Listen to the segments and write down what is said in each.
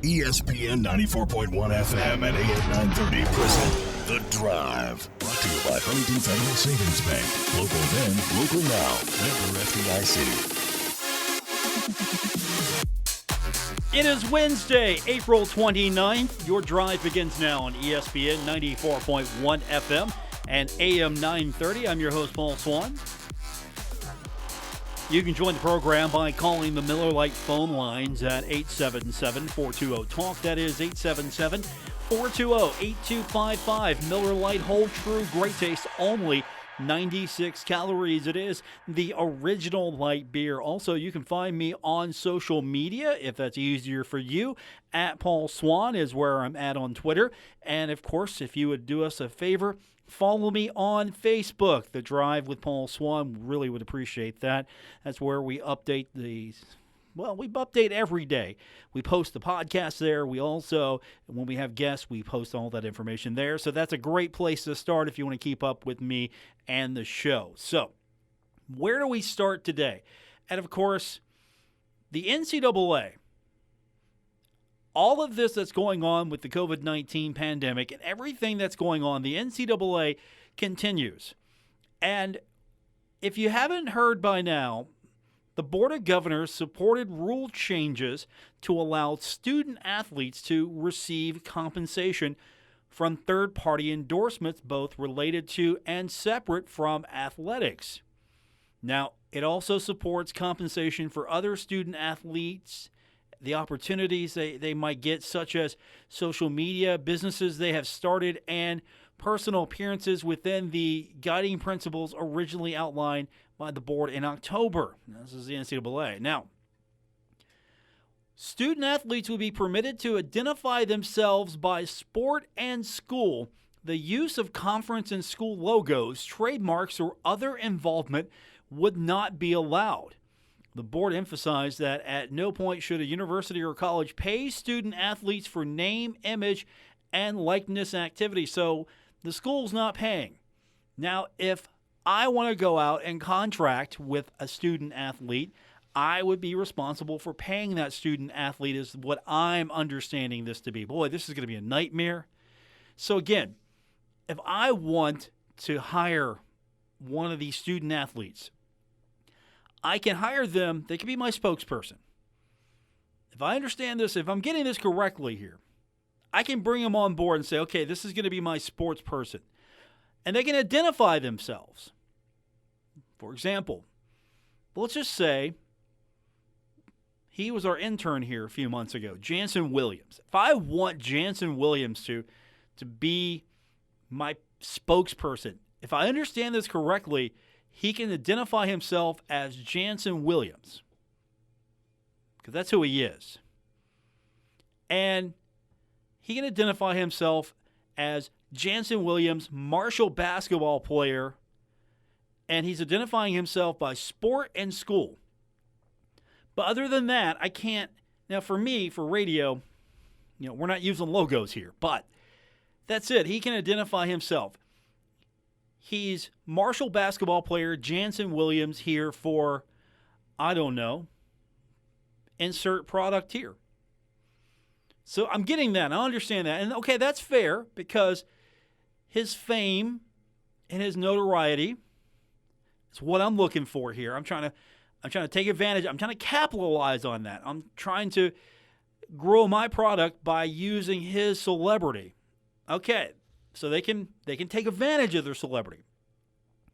ESPN 94.1 FM and AM 930 present The Drive. Brought to you by Huntington Federal Savings Bank. Local then, local now. Member FDIC. It is Wednesday, April 29th. Your drive begins now on ESPN 94.1 FM and AM 930. I'm your host, Paul Swann. You can join the program by calling the Miller Lite phone lines at 877-420-TALK. That is 877-420-8255. Miller Lite, whole true, great taste, only 96 calories. It is the original light beer. Also, you can find me on social media if that's easier for you. At Paul Swann is where I'm at on Twitter. And of course, if you would do us a favor, follow me on Facebook, The Drive with Paul Swann. Really would appreciate that. That's where we update these. Well, we update every day. We post the podcast there. We also, when we have guests, we post all that information there. So that's a great place to start if you want to keep up with me and the show. So where do we start today? And of course, the NCAA. All of this that's going on with the COVID-19 pandemic and everything that's going on, the NCAA continues. And if you haven't heard by now, the Board of Governors supported rule changes to allow student athletes to receive compensation from third-party endorsements, both related to and separate from athletics. Now, it also supports compensation for other student athletes, the opportunities they might get, such as social media, businesses they have started, and personal appearances within the guiding principles originally outlined by the board in October. This is the NCAA. Now, student athletes will be permitted to identify themselves by sport and school. The use of conference and school logos, trademarks, or other involvement would not be allowed. The board emphasized that at no point should a university or college pay student athletes for name, image, and likeness activities. So the school's not paying. Now, if I want to go out and contract with a student athlete, I would be responsible for paying that student athlete, is what I'm understanding this to be. Boy, this is going to be a nightmare. So again, if I want to hire one of these student athletes, I can hire them. They can be my spokesperson. If I understand this, if I'm getting this correctly here, I can bring them on board and say, okay, this is going to be my sports person. And they can identify themselves. For example, let's just say he was our intern here a few months ago, Jansen Williams. If I want Jansen Williams to be my spokesperson, if I understand this correctly, he can identify himself as Jansen Williams, because that's who he is. And he can identify himself as Jansen Williams, Marshall basketball player, and he's identifying himself by sport and school. But other than that, I can't. Now, for me, for radio, we're not using logos here, but that's it. He can identify himself. He's Marshall basketball player Jansen Williams here for, I don't know, insert product here. So I'm getting that. I understand that. And okay, that's fair, because his fame and his notoriety is what I'm looking for here. I'm trying to take advantage. I'm trying to capitalize on that. I'm trying to grow my product by using his celebrity. Okay. So they can take advantage of their celebrity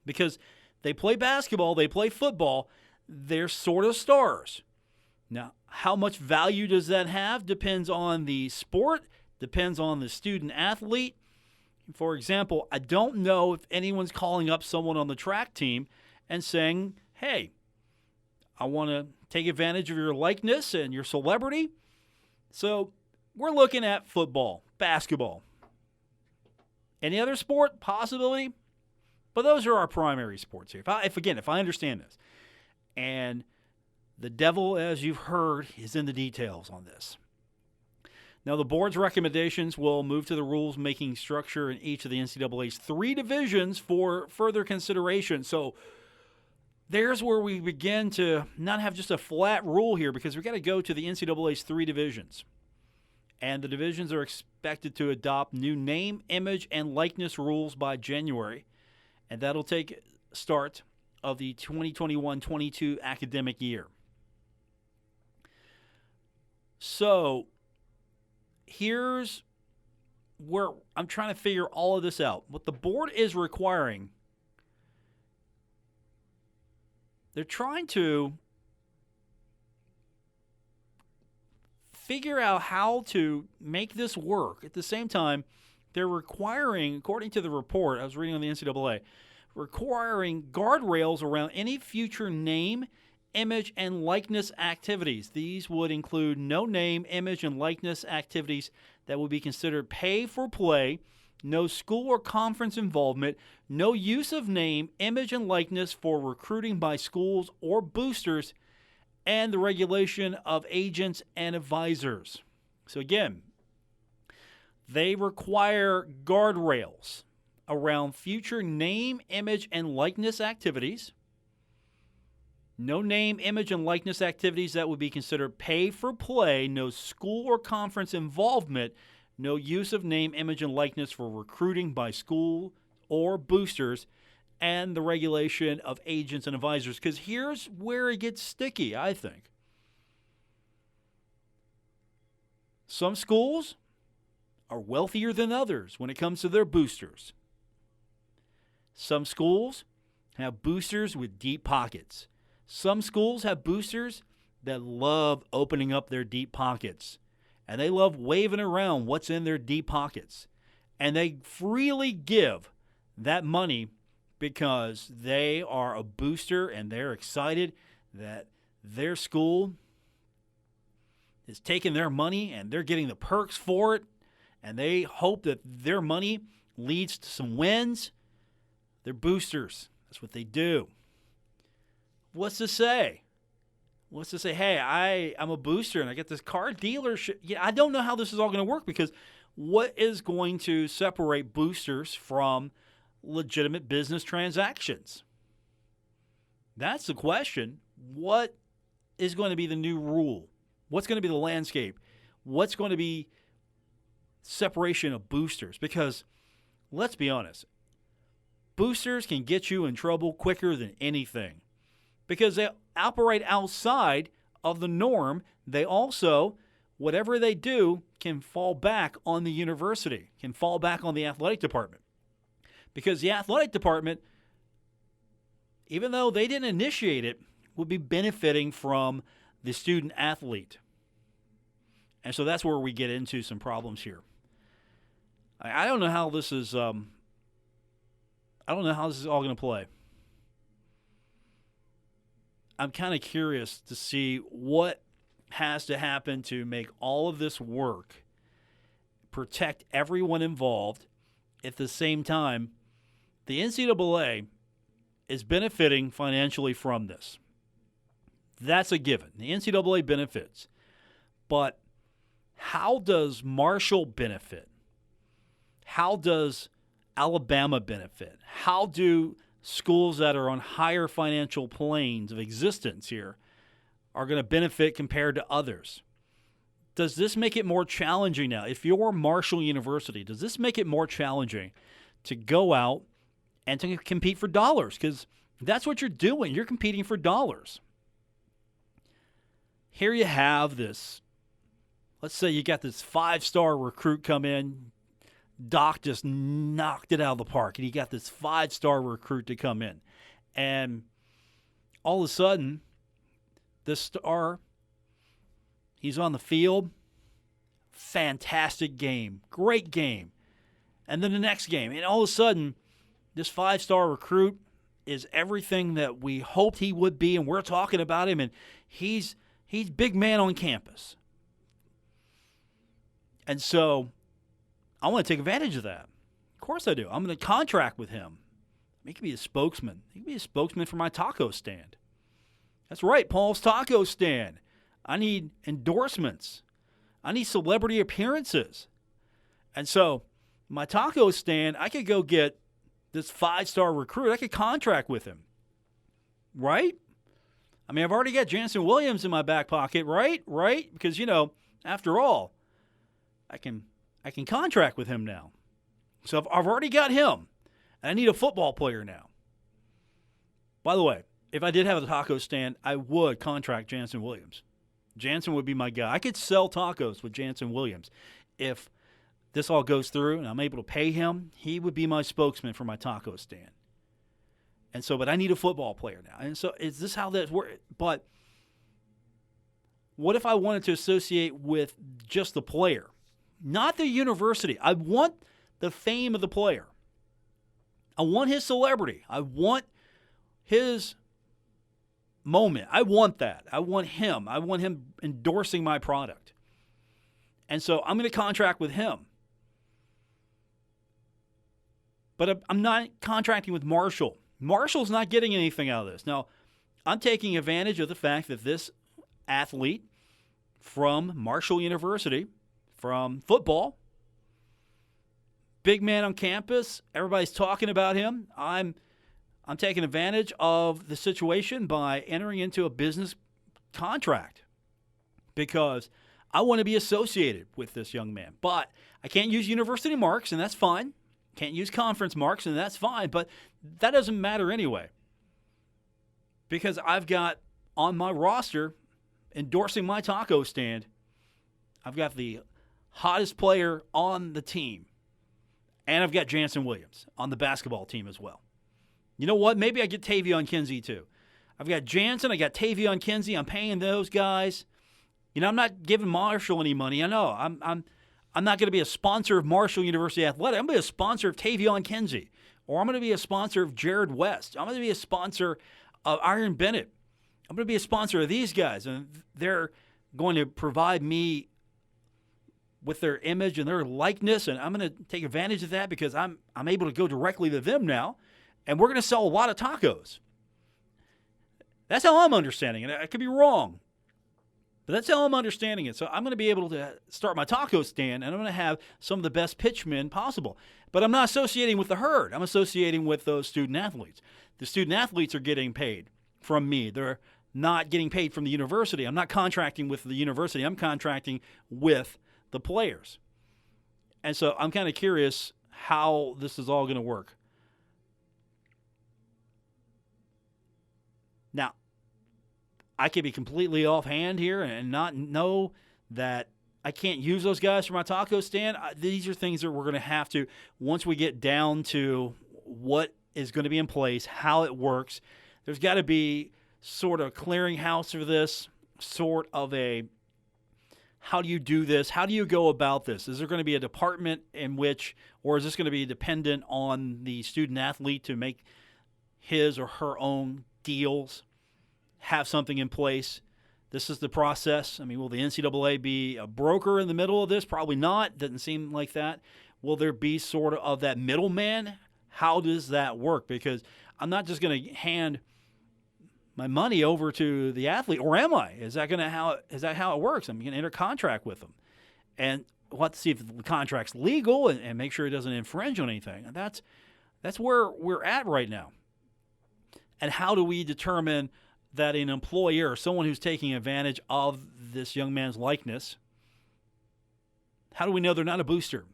because they play basketball, they play football, they're sort of stars. Now, how much value does that have? Depends on the sport, depends on the student athlete. For example, I don't know if anyone's calling up someone on the track team and saying, hey, I want to take advantage of your likeness and your celebrity. So we're looking at football, basketball. Any other sport? Possibility. But those are our primary sports here. If I understand this. And the devil, as you've heard, is in the details on this. Now, the board's recommendations will move to the rules-making structure in each of the NCAA's 3 divisions for further consideration. So there's where we begin to not have just a flat rule here, because we've got to go to the NCAA's 3 divisions. And the divisions are expected to adopt new name, image, and likeness rules by January. And that'll take start of the 2021-22 academic year. So here's where I'm trying to figure all of this out. What the board is requiring, they're trying to figure out how to make this work. At the same time, they're requiring, according to the report I was reading on the NCAA, requiring guardrails around any future name, image, and likeness activities. These would include no name, image, and likeness activities that would be considered pay for play, no school or conference involvement, no use of name, image, and likeness for recruiting by schools or boosters, and the regulation of agents and advisors. So again, they require guardrails around future name, image, and likeness activities. No name, image, and likeness activities that would be considered pay for play, no school or conference involvement, no use of name, image, and likeness for recruiting by school or boosters, and the regulation of agents and advisors. Because here's where it gets sticky, I think. Some schools are wealthier than others when it comes to their boosters. Some schools have boosters with deep pockets. Some schools have boosters that love opening up their deep pockets. And they love waving around what's in their deep pockets. And they freely give that money because they are a booster and they're excited that their school is taking their money and they're getting the perks for it. And they hope that their money leads to some wins. They're boosters. That's what they do. What's to say? What's to say, hey, I'm a booster and I get this car dealership. Yeah, I don't know how this is all going to work because what is going to separate boosters from legitimate business transactions? That's the question. What is going to be the new rule? What's going to be the landscape? What's going to be separation of boosters? Because let's be honest, boosters can get you in trouble quicker than anything because they operate outside of the norm. They also, whatever they do, can fall back on the university, can fall back on the athletic department. Because the athletic department, even though they didn't initiate it, will be benefiting from the student athlete. And so that's where we get into some problems here. I don't know how this is all going to play. I'm kind of curious to see what has to happen to make all of this work, protect everyone involved. At the same time, the NCAA is benefiting financially from this. That's a given. The NCAA benefits. But how does Marshall benefit? How does Alabama benefit? How do schools that are on higher financial planes of existence here are going to benefit compared to others? Does this make it more challenging now? If you're Marshall University, does this make it more challenging to go out and to compete for dollars? Because that's what you're doing. You're competing for dollars. Here you have this, let's say you got this 5-star recruit come in. Doc just knocked it out of the park, and you got this 5-star recruit to come in. And all of a sudden, this star, he's on the field. Fantastic game. Great game. And then the next game. And all of a sudden, this 5-star recruit is everything that we hoped he would be, and we're talking about him, and he's big man on campus. And so I want to take advantage of that. Of course I do. I'm going to contract with him. He could be a spokesman. He could be a spokesman for my taco stand. That's right, Paul's Taco Stand. I need endorsements. I need celebrity appearances. And so my taco stand, I could go get this 5-star recruit. I could contract with him. Right? I mean, I've already got Jansen Williams in my back pocket, right? Right? Because, after all, I can contract with him now. So I've already got him, and I need a football player now. By the way, if I did have a taco stand, I would contract Jansen Williams. Jansen would be my guy. I could sell tacos with Jansen Williams. If this all goes through and I'm able to pay him, he would be my spokesman for my taco stand. And so, but I need a football player now. And so, is this how that works? But what if I wanted to associate with just the player, not the university? I want the fame of the player. I want his celebrity. I want his moment. I want that. I want him. I want him endorsing my product. And so I'm going to contract with him. But I'm not contracting with Marshall. Marshall's not getting anything out of this. Now, I'm taking advantage of the fact that this athlete from Marshall University, from football, big man on campus, everybody's talking about him. I'm taking advantage of the situation by entering into a business contract because I want to be associated with this young man. But I can't use university marks, and that's fine. Can't use conference marks, and that's fine. But that doesn't matter anyway because I've got on my roster endorsing my taco stand, I've got the hottest player on the team, and I've got Jansen Williams on the basketball team as well. You know what? Maybe I get Tavion Kinsey too. I've got Jansen, I got Tavion Kinsey. I'm paying those guys. You know, I'm not giving Marshall any money. I know. I'm not going to be a sponsor of Marshall University Athletic. I'm going to be a sponsor of Tavion Kinsey, or I'm going to be a sponsor of Jared West. I'm going to be a sponsor of Iron Bennett. I'm going to be a sponsor of these guys, and they're going to provide me with their image and their likeness, and I'm going to take advantage of that because I'm able to go directly to them now, and we're going to sell a lot of tacos. That's how I'm understanding it. I could be wrong, but that's how I'm understanding it. So I'm going to be able to start my taco stand, and I'm going to have some of the best pitchmen possible. But I'm not associating with the herd. I'm associating with those student athletes. The student athletes are getting paid from me. They're not getting paid from the university. I'm not contracting with the university. I'm contracting with the players. And so I'm kind of curious how this is all going to work. Now, I could be completely offhand here and not know that I can't use those guys for my taco stand. These are things that we're going to have to, once we get down to what is going to be in place, how it works, there's got to be sort of a clearinghouse for this, sort of a, how do you do this? How do you go about this? Is there going to be a department in which, or is this going to be dependent on the student athlete to make his or her own deals, have something in place? This is the process. I mean, will the NCAA be a broker in the middle of this? Probably not. Doesn't seem like that. Will there be sort of that middleman? How does that work? Because I'm not just going to hand my money over to the athlete, or am I? Is that how it works? I'm going to enter contract with them, and we'll have to see if the contract's legal and make sure it doesn't infringe on anything. And that's where we're at right now. And how do we determine that an employer or someone who's taking advantage of this young man's likeness, how do we know they're not a booster?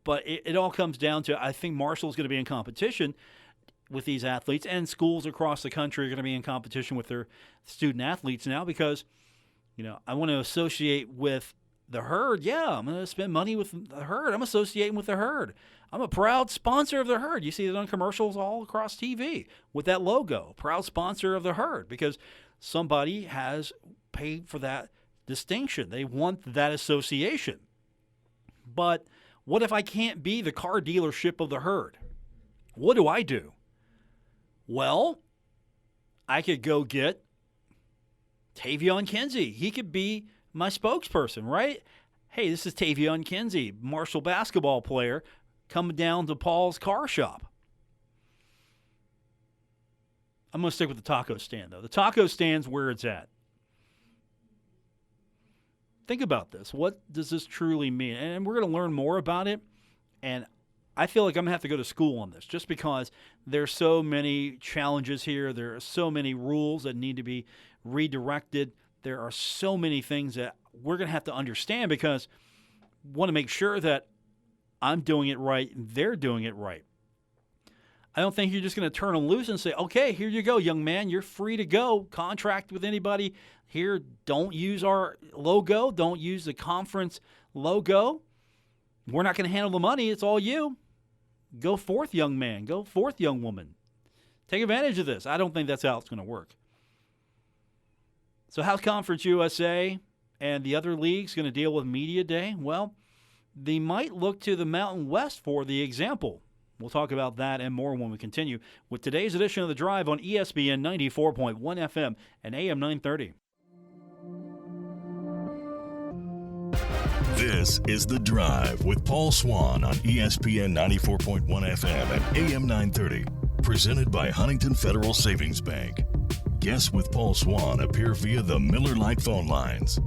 But it all comes down to, I think Marshall's going to be in competition with these athletes, and schools across the country are going to be in competition with their student athletes now because, you know, I want to associate with the herd. Yeah, I'm going to spend money with the herd. I'm associating with the herd. I'm a proud sponsor of the herd. You see it on commercials all across TV with that logo, proud sponsor of the herd, because somebody has paid for that distinction. They want that association. But what if I can't be the car dealership of the herd? What do I do? Well, I could go get Tavion Kinsey. He could be my spokesperson, right? Hey, this is Tavion Kinsey, Marshall basketball player, coming down to Paul's car shop. I'm going to stick with the taco stand, though. The taco stand's where it's at. Think about this. What does this truly mean? And we're going to learn more about it. And I feel like I'm going to have to go to school on this just because there's so many challenges here. There are so many rules that need to be redirected. There are so many things that we're going to have to understand, because we want to make sure that I'm doing it right and they're doing it right. I don't think you're just going to turn them loose and say, okay, here you go, young man. You're free to go. Contract with anybody here. Don't use our logo. Don't use the conference logo. We're not going to handle the money. It's all you. Go forth, young man. Go forth, young woman. Take advantage of this. I don't think that's how it's going to work. So how's Conference USA and the other leagues going to deal with Media Day? Well, they might look to the Mountain West for the example. We'll talk about that and more when we continue with today's edition of The Drive on ESPN 94.1 FM and AM 930. This is The Drive with Paul Swann on ESPN 94.1 FM and AM 930. Presented by Huntington Federal Savings Bank. Guests with Paul Swann appear via the Miller Lite phone lines.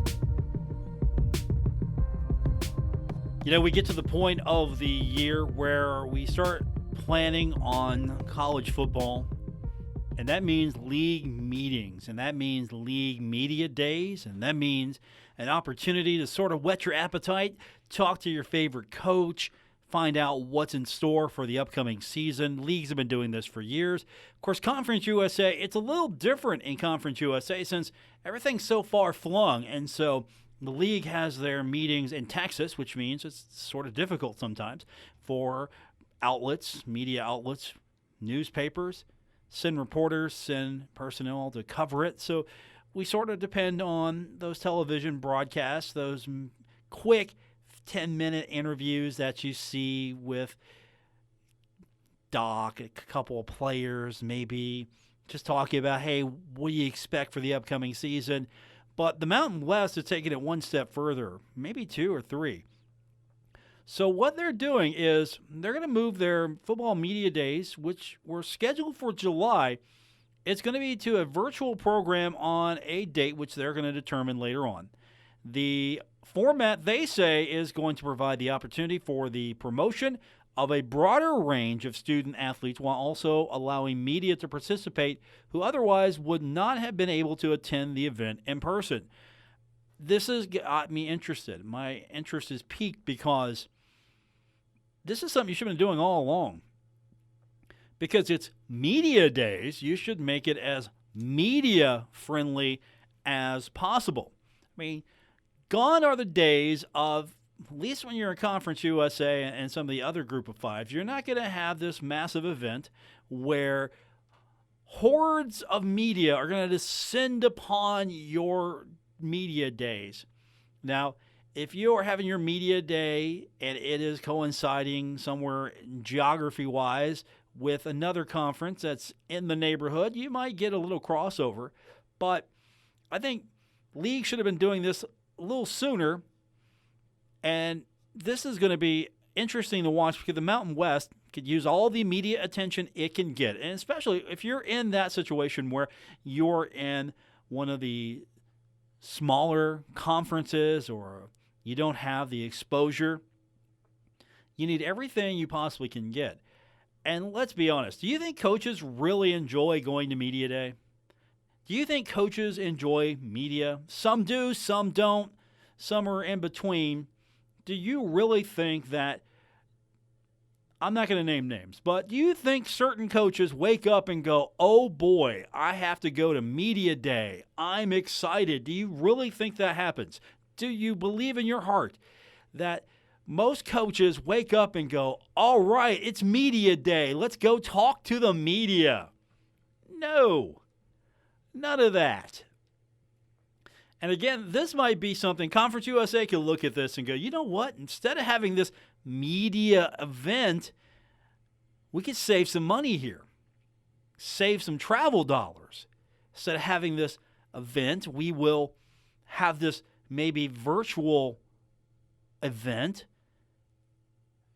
You know, we get to the point of the year where we start planning on college football, and that means league meetings, and that means league media days, and that means an opportunity to sort of whet your appetite, talk to your favorite coach, find out what's in store for the upcoming season. Leagues have been doing this for years. Of course, Conference USA, it's a little different in Conference USA since everything's so far flung, and so the league has their meetings in Texas, which means it's sort of difficult sometimes for outlets, media outlets, newspapers, send reporters, send personnel to cover it. So we sort of depend on those television broadcasts, those quick 10-minute interviews that you see with Doc, a couple of players, maybe just talking about, hey, what do you expect for the upcoming season? But the Mountain West is taking it one step further, maybe two or three. So what they're doing is they're going to move their football media days, which were scheduled for July. It's going to be to a virtual program on a date, which they're going to determine later on. The format, they say, is going to provide the opportunity for the promotion of a broader range of student athletes while also allowing media to participate who otherwise would not have been able to attend the event in person. This has got me interested. My interest is piqued because this is something you should have been doing all along. Because it's media days, you should make it as media-friendly as possible. I mean, gone are the days of, at least when you're in Conference USA and some of the other group of fives, you're not going to have this massive event where hordes of media are going to descend upon your media days. Now, if you are having your media day and it is coinciding somewhere geography-wise with another conference that's in the neighborhood, you might get a little crossover. But I think leagues should have been doing this a little sooner. And this is going to be interesting to watch because the Mountain West could use all the media attention it can get. And especially if you're in that situation where you're in one of the smaller conferences or you don't have the exposure, you need everything you possibly can get. And let's be honest, do you think coaches really enjoy going to media day? Do you think coaches enjoy media? Some do, some don't, some are in between. Do you really think that, I'm not going to name names, but do you think certain coaches wake up and go, oh boy, I have to go to media day. I'm excited. Do you really think that happens? Do you believe in your heart that most coaches wake up and go, all right, it's media day. Let's go talk to the media? No, none of that. And again, this might be something Conference USA could look at this and go, you know what? Instead of having this media event, we could save some money here, save some travel dollars. Instead of having this event, we will have this maybe virtual event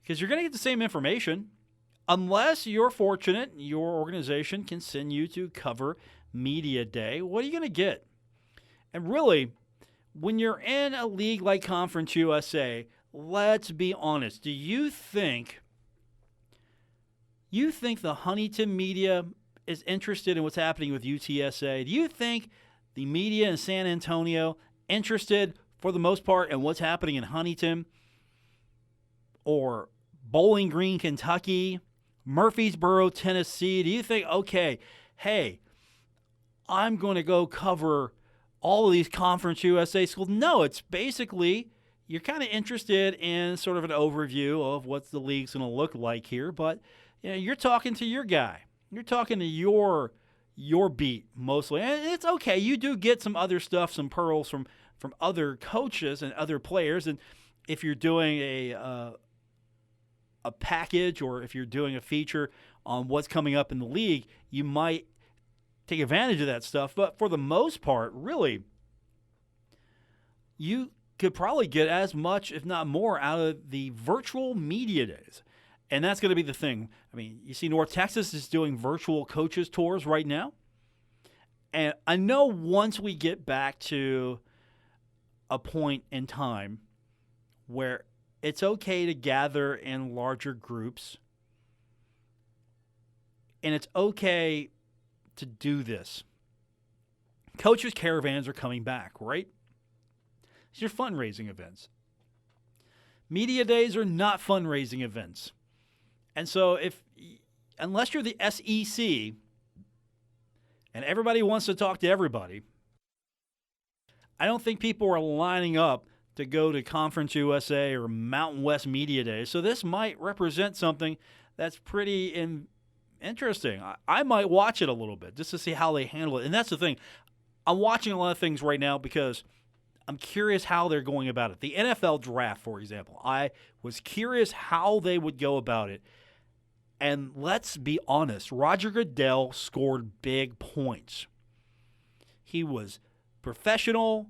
because you're going to get the same information unless you're fortunate, your organization can send you to cover media day. What are you going to get? And really, when you're in a league like Conference USA, let's be honest. Do you think the Huntington media is interested in what's happening with UTSA? Do you think the media in San Antonio interested for the most part, and what's happening in Huntington or Bowling Green, Kentucky, Murfreesboro, Tennessee, do you think, okay, hey, I'm going to go cover all of these Conference USA schools? No, it's basically you're kind of interested in sort of an overview of what the league's going to look like here, but you're talking to your guy. You're talking to your beat mostly. And it's okay. You do get some other stuff, some pearls from other coaches and other players. And if you're doing a package or if you're doing a feature on what's coming up in the league, you might take advantage of that stuff. But for the most part, really, you could probably get as much, if not more, out of the virtual media days. And that's going to be the thing. I mean, you see North Texas is doing virtual coaches tours right now. And I know once we get back to a point in time where it's okay to gather in larger groups and it's okay to do this, coaches' caravans are coming back, right? These are fundraising events. Media days are not fundraising events. And so unless you're the SEC and everybody wants to talk to everybody, I don't think people are lining up to go to Conference USA or Mountain West Media Days. So this might represent something that's pretty interesting. I might watch it a little bit just to see how they handle it. And that's the thing. I'm watching a lot of things right now because I'm curious how they're going about it. The NFL draft, for example, I was curious how they would go about it. And let's be honest, Roger Goodell scored big points. He was professional,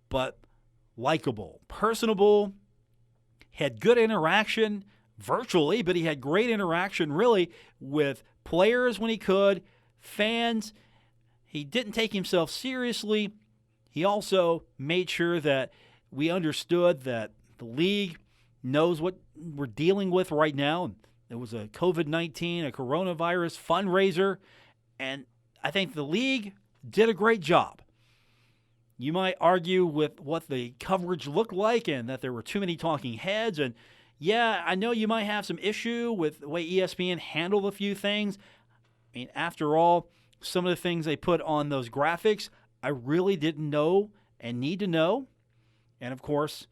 but likable, personable, had good interaction virtually, but he had great interaction really with players when he could, fans. He didn't take himself seriously. He also made sure that we understood that the league knows what we're dealing with right now. It was a COVID-19, a coronavirus fundraiser, and I think the league did a great job. You might argue with what the coverage looked like and that there were too many talking heads. And yeah, I know you might have some issue with the way ESPN handled a few things. I mean, after all, some of the things they put on those graphics, I really didn't know and need to know. And of course,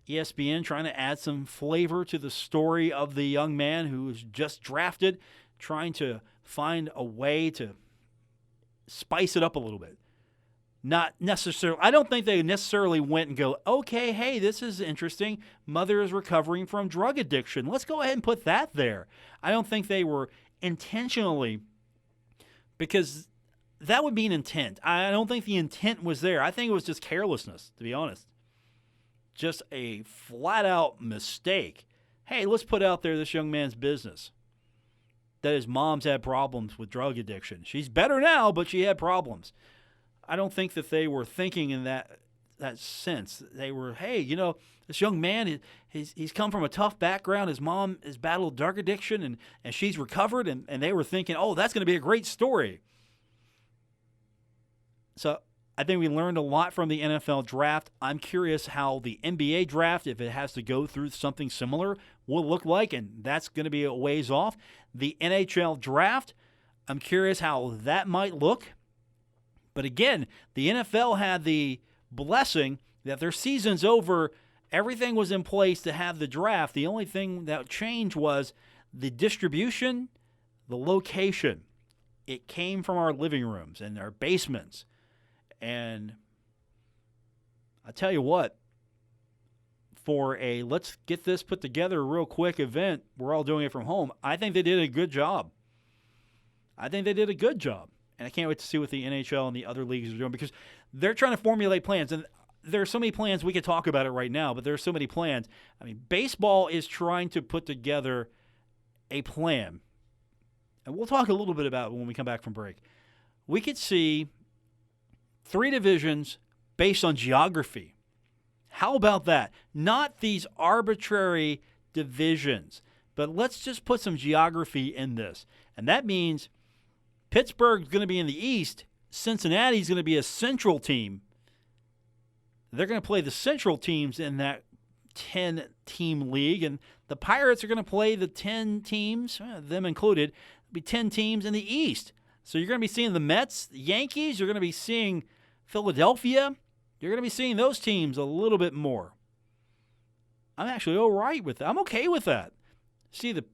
ESPN trying to add some flavor to the story of the young man who was just drafted, trying to find a way to spice it up a little bit. Not necessarily. I don't think they necessarily went and go, okay, hey, this is interesting. Mother is recovering from drug addiction. Let's go ahead and put that there. I don't think they were intentionally, because that would be an intent. I don't think the intent was there. I think it was just carelessness, to be honest. Just a flat-out mistake. Hey, let's put out there this young man's business, that his mom's had problems with drug addiction. She's better now, but she had problems. I don't think that they were thinking in that sense. They were, hey, this young man, he's come from a tough background. His mom has battled drug addiction, and she's recovered, and they were thinking, oh, that's going to be a great story. So I think we learned a lot from the NFL draft. I'm curious how the NBA draft, if it has to go through something similar, will look like, and that's going to be a ways off. The NHL draft, I'm curious how that might look. But again, the NFL had the blessing that their season's over. Everything was in place to have the draft. The only thing that changed was the distribution, the location. It came from our living rooms and our basements. And I tell you what, for a let's get this put together real quick event, we're all doing it from home, I think they did a good job. And I can't wait to see what the NHL and the other leagues are doing, because they're trying to formulate plans. And there are so many plans, we could talk about it right now, but there are so many plans. I mean, baseball is trying to put together a plan. And we'll talk a little bit about it when we come back from break. We could see 3 divisions based on geography. How about that? Not these arbitrary divisions, but let's just put some geography in this. And that means Pittsburgh's going to be in the East. Cincinnati's going to be a central team. They're going to play the Central teams in that 10-team league, and the Pirates are going to play the 10 teams, them included, be 10 teams in the East. So you're going to be seeing the Mets, the Yankees, you're going to be seeing Philadelphia. You're going to be seeing those teams a little bit more. I'm actually all right with that. I'm okay with that. See the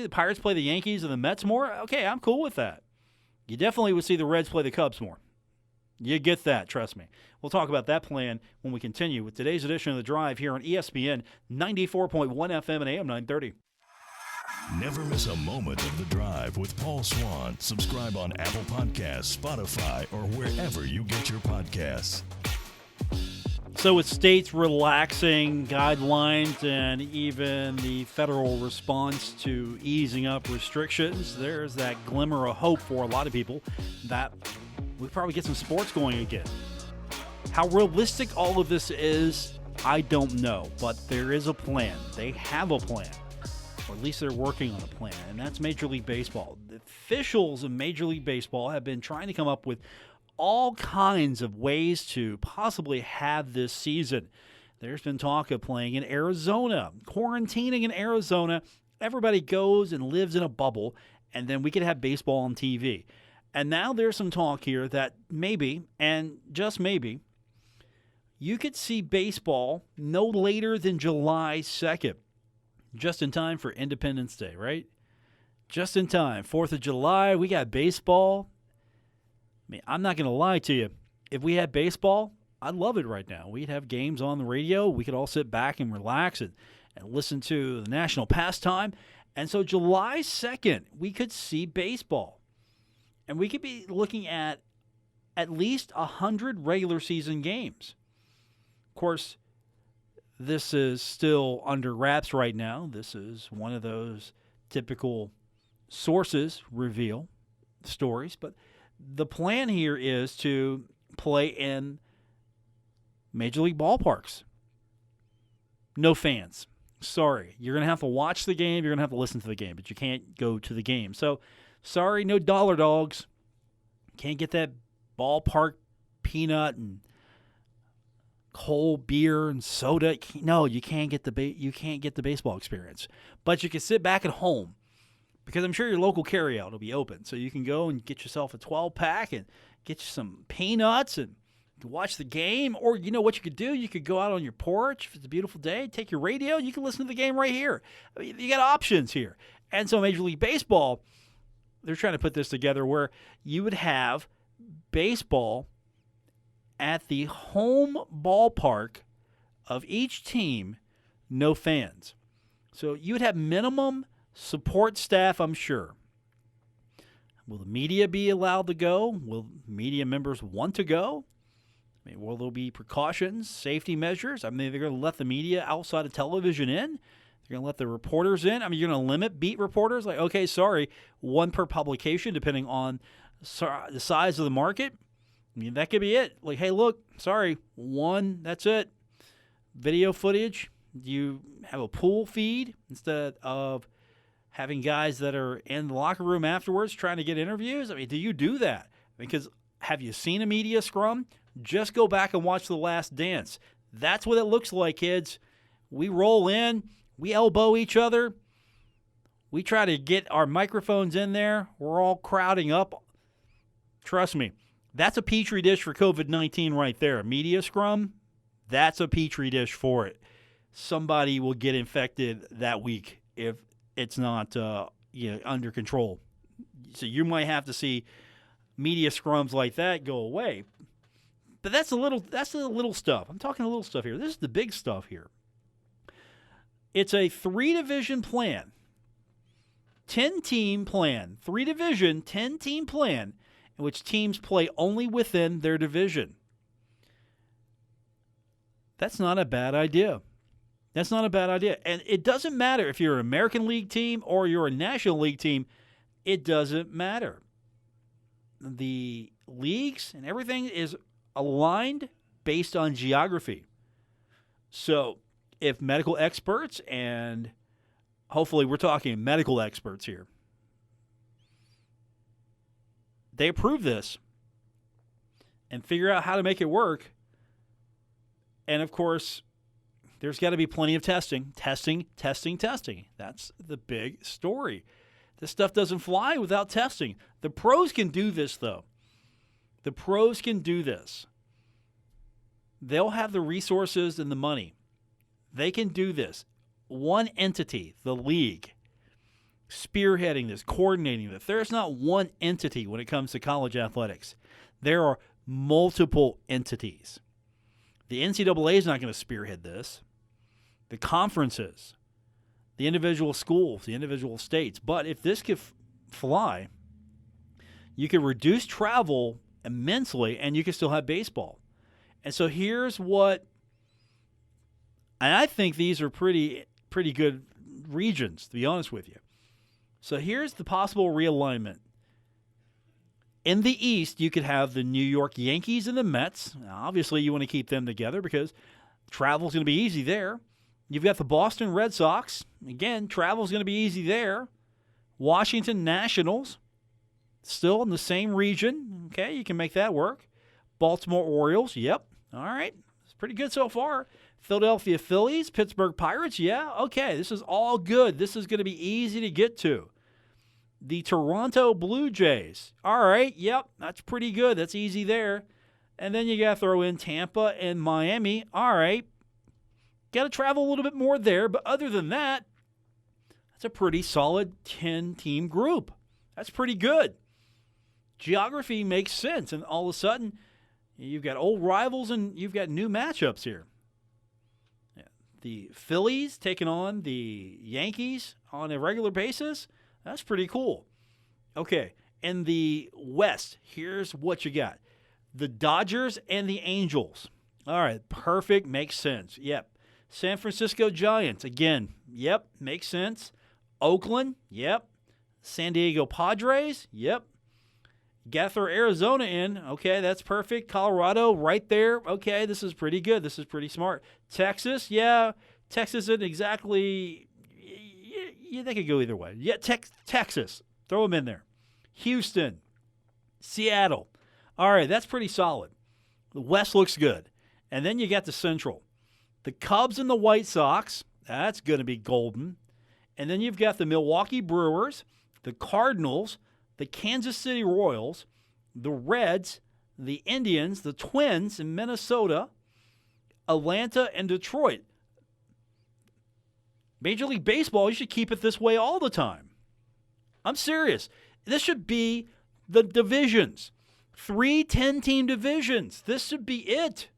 Pirates play the Yankees and the Mets more? Okay, I'm cool with that. You definitely would see the Reds play the Cubs more. You get that, trust me. We'll talk about that plan when we continue with today's edition of The Drive here on ESPN 94.1 FM and AM 930. Never miss a moment of The Drive with Paul Swann. Subscribe on Apple Podcasts, Spotify, or wherever you get your podcasts. So with states relaxing guidelines and even the federal response to easing up restrictions, there's that glimmer of hope for a lot of people that we probably get some sports going again. How realistic all of this is, I don't know, but there is a plan. They have a plan, or at least they're working on a plan, and that's Major League Baseball. The officials of Major League Baseball have been trying to come up with all kinds of ways to possibly have this season. There's been talk of playing in Arizona, quarantining in Arizona. Everybody goes and lives in a bubble, and then we could have baseball on TV. And now there's some talk here that maybe, and just maybe, you could see baseball no later than July 2nd, just in time for Independence Day, right? Just in time. 4th of July, we got baseball. I mean, I'm not going to lie to you. If we had baseball, I'd love it right now. We'd have games on the radio. We could all sit back and relax and listen to the national pastime. And so July 2nd, we could see baseball. And we could be looking at least 100 regular season games. Of course, this is still under wraps right now. This is one of those typical sources reveal stories. But the plan here is to play in Major League ballparks. No fans. Sorry. You're going to have to watch the game. You're going to have to listen to the game, but you can't go to the game. So, sorry, no dollar dogs. Can't get that ballpark peanut and cold beer and soda. No, you can't get the baseball experience. But you can sit back at home, because I'm sure your local carryout will be open. So you can go and get yourself a 12-pack and get you some peanuts and watch the game. Or you know what you could do? You could go out on your porch if it's a beautiful day, take your radio, you can listen to the game right here. I mean, you got options here. And so Major League Baseball, they're trying to put this together where you would have baseball at the home ballpark of each team, no fans. So you would have minimum support staff, I'm sure. Will the media be allowed to go? Will media members want to go? I mean, will there be precautions, safety measures? I mean, they're going to let the media outside of television in. They're going to let the reporters in. I mean, you're going to limit beat reporters. Like, okay, sorry, one per publication, depending on the size of the market. I mean, that could be it. Like, hey, look, sorry, one, that's it. Video footage. You have a pool feed instead of having guys that are in the locker room afterwards trying to get interviews. I mean, do you do that? Because have you seen a media scrum? Just go back and watch The Last Dance. That's what it looks like, kids. We roll in. We elbow each other. We try to get our microphones in there. We're all crowding up. Trust me, that's a petri dish for COVID-19 right there. A media scrum, that's a petri dish for it. Somebody will get infected that week if it's not under control. So you might have to see media scrums like that go away. But that's the little stuff. I'm talking the little stuff here. This is the big stuff here. It's a 3-division plan. 10-team plan. 3-division, 10-team plan in which teams play only within their division. That's not a bad idea. That's not a bad idea. And it doesn't matter if you're an American League team or you're a National League team. It doesn't matter. The leagues and everything is aligned based on geography. So if medical experts, and hopefully we're talking medical experts here, they approve this and figure out how to make it work, And, of course, there's got to be plenty of testing. Testing. That's the big story. This stuff doesn't fly without testing. The pros can do this, though. The pros can do this. They'll have the resources and the money. They can do this. One entity, the league, spearheading this, coordinating this. There's not one entity when it comes to college athletics. There are multiple entities. The NCAA is not going to spearhead this. The conferences, the individual schools, the individual states. But if this could fly, you could reduce travel immensely and you can still have baseball. And so here's what, and I think these are pretty good regions, to be honest with you. So here's the possible realignment. In the East, you could have the New York Yankees and the Mets. Now, obviously, you want to keep them together because travel's going to be easy there. You've got the Boston Red Sox. Again, travel's going to be easy there. Washington Nationals, still in the same region. Okay, you can make that work. Baltimore Orioles, yep. All right, it's pretty good so far. Philadelphia Phillies, Pittsburgh Pirates, yeah. Okay, this is all good. This is going to be easy to get to. The Toronto Blue Jays, all right, yep, that's pretty good. That's easy there. And then you got to throw in Tampa and Miami. All right, got to travel a little bit more there. But other than that, that's a pretty solid 10-team group. That's pretty good. Geography makes sense. And all of a sudden, you've got old rivals and you've got new matchups here. Yeah. The Phillies taking on the Yankees on a regular basis. That's pretty cool. Okay, in the West, here's what you got. The Dodgers and the Angels. All right, perfect, makes sense. Yep. San Francisco Giants, again, yep, makes sense. Oakland, yep. San Diego Padres, yep. Got to throw Arizona in. Okay, that's perfect. Colorado, right there. Okay, this is pretty good. This is pretty smart. Texas, yeah. Texas isn't exactly... Yeah, they could go either way. Yeah, Texas. Throw them in there. Houston. Seattle. All right, that's pretty solid. The West looks good. And then you got the Central. The Cubs and the White Sox. That's going to be golden. And then you've got the Milwaukee Brewers, the Cardinals, the Kansas City Royals, the Reds, the Indians, the Twins in Minnesota, Atlanta, and Detroit. Major League Baseball, you should keep it this way all the time. I'm serious. This should be the divisions. 3 10-team divisions. This should be it.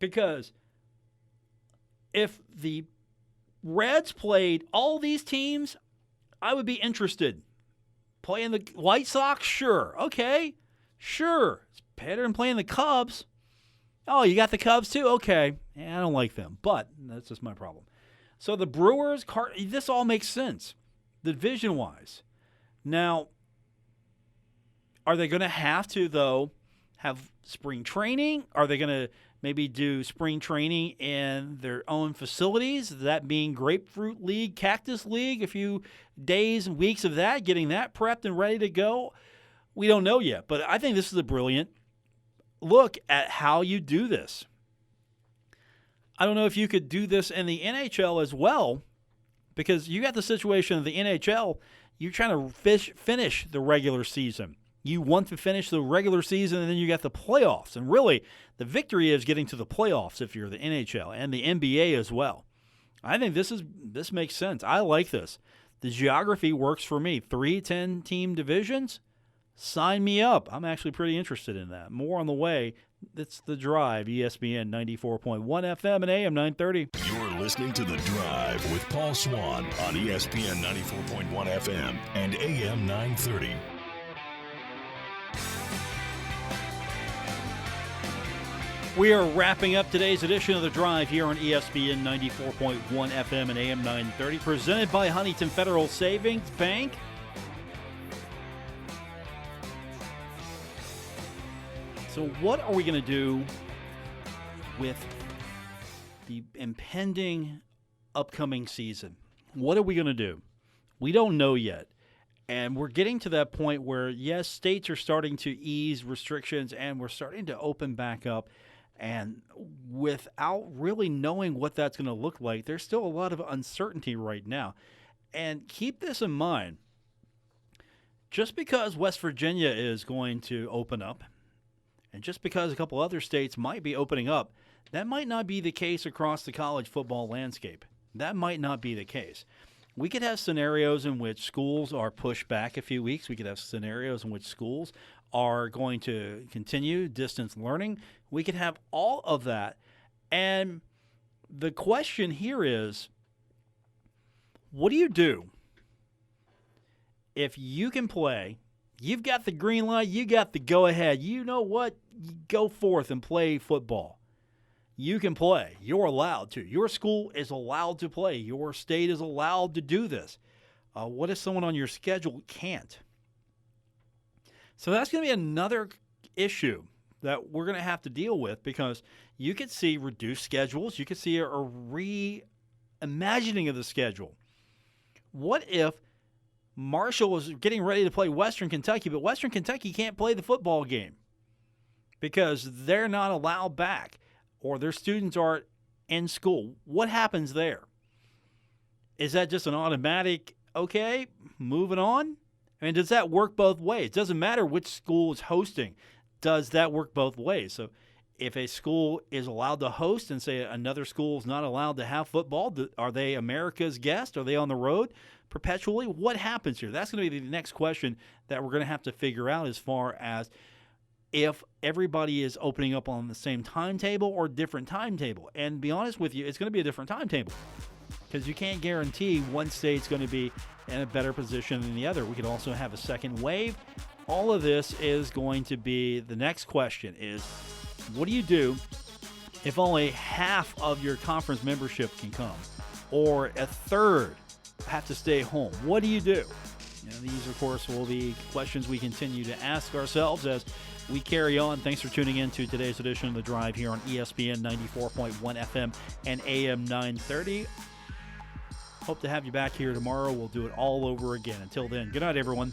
Because if the Reds played all these teams, I would be interested. Playing the White Sox? Sure. Okay. Sure. It's better than playing the Cubs. Oh, you got the Cubs too? Okay. Yeah, I don't like them, but that's just my problem. So the Brewers, this all makes sense, division-wise. Now, are they going to have to, though, have spring training? Are they going to maybe do spring training in their own facilities? That being Grapefruit League, Cactus League, a few days and weeks of that, getting that prepped and ready to go? We don't know yet, but I think this is a brilliant look at how you do this. I don't know if you could do this in the NHL as well, because you got the situation of the NHL, you're trying to finish the regular season. You want to finish the regular season, and then you got the playoffs. And really, the victory is getting to the playoffs if you're the NHL and the NBA as well. I think this makes sense. I like this. The geography works for me. 3 10-team divisions, sign me up. I'm actually pretty interested in that. More on the way. It's The Drive, ESPN 94.1 FM and AM 930. You're listening to The Drive with Paul Swann on ESPN 94.1 FM and AM 930. We are wrapping up today's edition of The Drive here on ESPN 94.1 FM and AM 930, presented by Huntington Federal Savings Bank. So what are we going to do with the impending upcoming season? What are we going to do? We don't know yet. And we're getting to that point where, yes, states are starting to ease restrictions and we're starting to open back up. And without really knowing what that's going to look like, there's still a lot of uncertainty right now. And keep this in mind. Just because West Virginia is going to open up, and just because a couple other states might be opening up, that might not be the case across the college football landscape. That might not be the case. We could have scenarios in which schools are pushed back a few weeks. We could have scenarios in which schools are going to continue distance learning. We could have all of that. And the question here is, what do you do if you can play? You've got the green light. You got the go-ahead. You know what? You go forth and play football. You can play. You're allowed to. Your school is allowed to play. Your state is allowed to do this. What if someone on your schedule can't? So that's going to be another issue that we're going to have to deal with, because you could see reduced schedules. You could see a reimagining of the schedule. What if Marshall is getting ready to play Western Kentucky, but Western Kentucky can't play the football game because they're not allowed back, or their students aren't in school? What happens there? Is that just an automatic, okay, moving on? I mean, does that work both ways? It doesn't matter which school is hosting. Does that work both ways? So if a school is allowed to host and say another school is not allowed to have football, are they America's guest? Are they on the road perpetually? What happens here? That's going to be the next question that we're going to have to figure out, as far as if everybody is opening up on the same timetable or different timetable. And to be honest with you, it's going to be a different timetable, because you can't guarantee one state's going to be in a better position than the other. We could also have a second wave. All of this is going to be the next question is, what do you do if only half of your conference membership can come, or a third have to stay home? What do you do? These, of course, will be questions we continue to ask ourselves as we carry on. Thanks for tuning in to today's edition of The Drive here on ESPN 94.1 FM and AM 930. Hope to have you back here tomorrow. We'll do it all over again. Until then, good night, everyone.